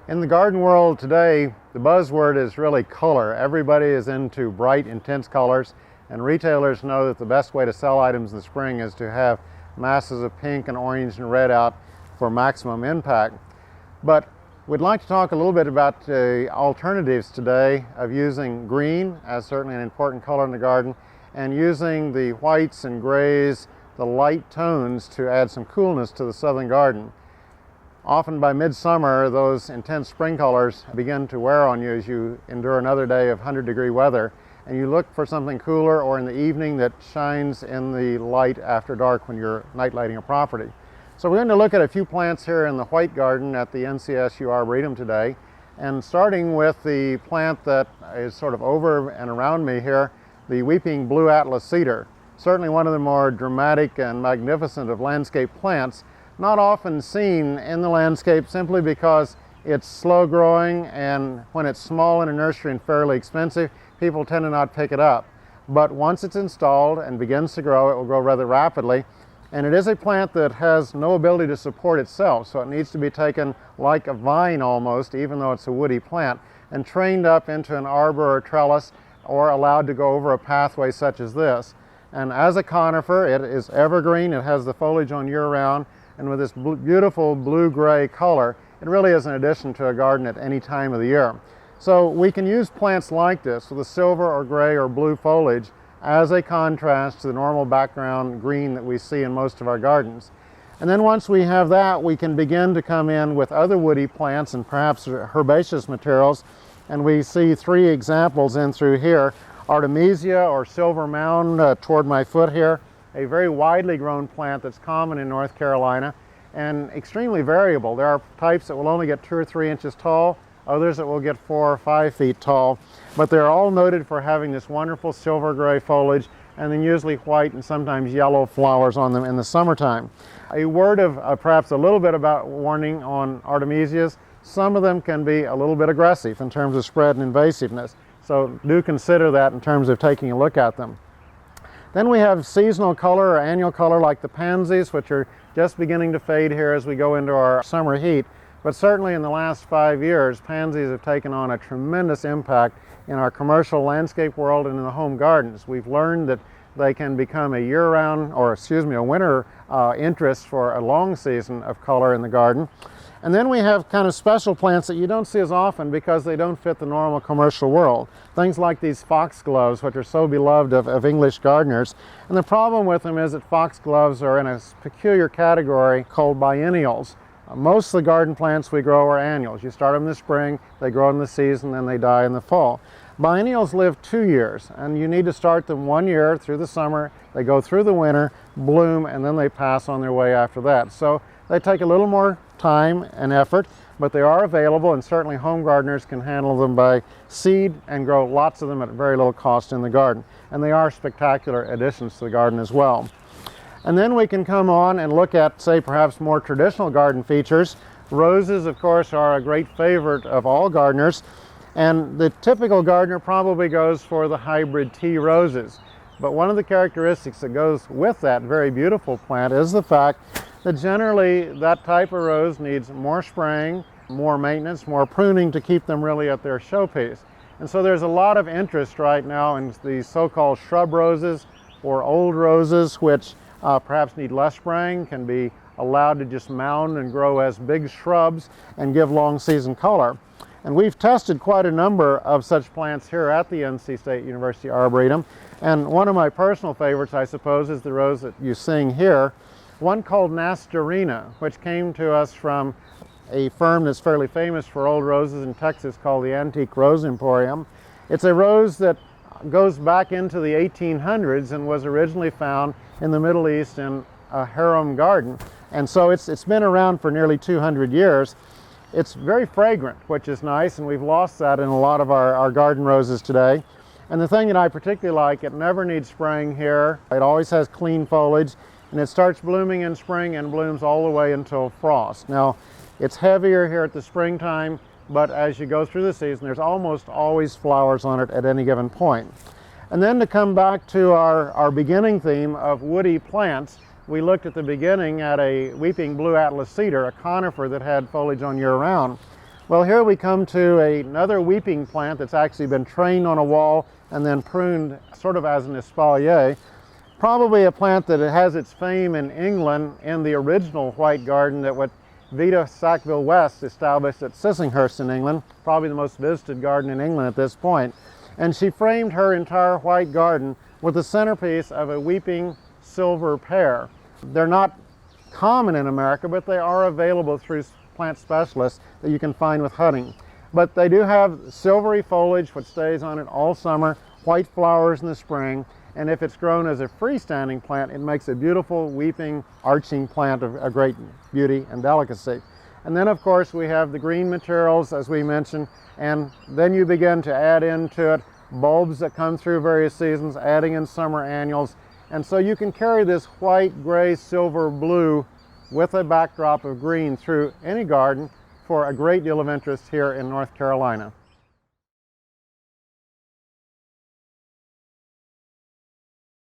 In the garden world today, the buzzword is really color. Everybody is into bright, intense colors, and retailers know that the best way to sell items in the spring is to have masses of pink and orange and red out for maximum impact. But we'd like to talk a little bit about the alternatives today of using green as certainly an important color in the garden, and using the whites and grays, the light tones, to add some coolness to the southern garden. Often by midsummer, those intense spring colors begin to wear on you as you endure another day of 100-degree weather, and you look for something cooler or in the evening that shines in the light after dark when you're night lighting a property. So we're going to look at a few plants here in the white garden at the NCSU Arboretum today, and starting with the plant that is sort of over and around me here, the weeping blue Atlas cedar. Certainly one of the more dramatic and magnificent of landscape plants, not often seen in the landscape simply because it's slow growing, and when it's small in a nursery and fairly expensive, people tend to not pick it up. But once it's installed and begins to grow, it will grow rather rapidly. And it is a plant that has no ability to support itself, so it needs to be taken like a vine almost, even though it's a woody plant, and trained up into an arbor or trellis, or allowed to go over a pathway such as this. And as a conifer, it is evergreen. It has the foliage on year-round, and with this beautiful blue-gray color, it really is an addition to a garden at any time of the year. So we can use plants like this with a silver or gray or blue foliage as a contrast to the normal background green that we see in most of our gardens. And then once we have that, we can begin to come in with other woody plants and perhaps herbaceous materials. And we see three examples in through here. Artemisia, or silver mound, toward my foot here, a very widely grown plant that's common in North Carolina and extremely variable. There are types that will only get 2 or 3 inches tall, others that will get 4 or 5 feet tall, but they're all noted for having this wonderful silver gray foliage and then usually white and sometimes yellow flowers on them in the summertime. A word of perhaps a little bit about warning on Artemisias: some of them can be a little bit aggressive in terms of spread and invasiveness, so do consider that in terms of taking a look at them. Then we have seasonal color or annual color like the pansies, which are just beginning to fade here as we go into our summer heat. But certainly in the last 5 years, pansies have taken on a tremendous impact in our commercial landscape world and in the home gardens. We've learned that they can become a year-round, or a winter interest for a long season of color in the garden. And then we have kind of special plants that you don't see as often because they don't fit the normal commercial world. Things like these foxgloves, which are so beloved of English gardeners. And the problem with them is that foxgloves are in a peculiar category called biennials. Most of the garden plants we grow are annuals. You start them in the spring, they grow in the season, then they die in the fall. Biennials live 2 years, and you need to start them 1 year through the summer, they go through the winter, bloom, and then they pass on their way after that. So they take a little more time and effort, but they are available, and certainly home gardeners can handle them by seed and grow lots of them at very little cost in the garden. And they are spectacular additions to the garden as well. And then we can come on and look at, say, perhaps more traditional garden features. Roses, of course, are a great favorite of all gardeners, and the typical gardener probably goes for the hybrid tea roses. But one of the characteristics that goes with that very beautiful plant is the fact that generally that type of rose needs more spraying, more maintenance, more pruning to keep them really at their showpiece. And so there's a lot of interest right now in these so-called shrub roses or old roses, which perhaps need less spraying, can be allowed to just mound and grow as big shrubs and give long season color. And we've tested quite a number of such plants here at the NC State University Arboretum. And one of my personal favorites, I suppose, is the rose that you're seeing here, one called Nastarana, which came to us from a firm that's fairly famous for old roses in Texas called the Antique Rose Emporium. It's a rose that goes back into the 1800s and was originally found in the Middle East in a harem garden. And so it's been around for nearly 200 years. It's very fragrant, which is nice, and we've lost that in a lot of our garden roses today. And the thing that I particularly like, it never needs spraying here. It always has clean foliage, and it starts blooming in spring and blooms all the way until frost. Now, it's heavier here at the springtime, but as you go through the season, there's almost always flowers on it at any given point. And then to come back to our beginning theme of woody plants, we looked at the beginning at a weeping blue Atlas cedar, a conifer that had foliage on year-round. Well, here we come to another weeping plant that's actually been trained on a wall and then pruned sort of as an espalier. Probably a plant that has its fame in England in the original white garden that what Vita Sackville West established at Sissinghurst in England, probably the most visited garden in England at this point. And she framed her entire white garden with the centerpiece of a weeping silver pear. They're not common in America, but they are available through plant specialists that you can find with hunting. But they do have silvery foliage which stays on it all summer, white flowers in the spring, and if it's grown as a freestanding plant, it makes a beautiful weeping arching plant of a great beauty and delicacy. And then of course we have the green materials, as we mentioned, and then you begin to add into it bulbs that come through various seasons, adding in summer annuals, and so you can carry this white, gray, silver, blue with a backdrop of green through any garden for a great deal of interest here in North Carolina.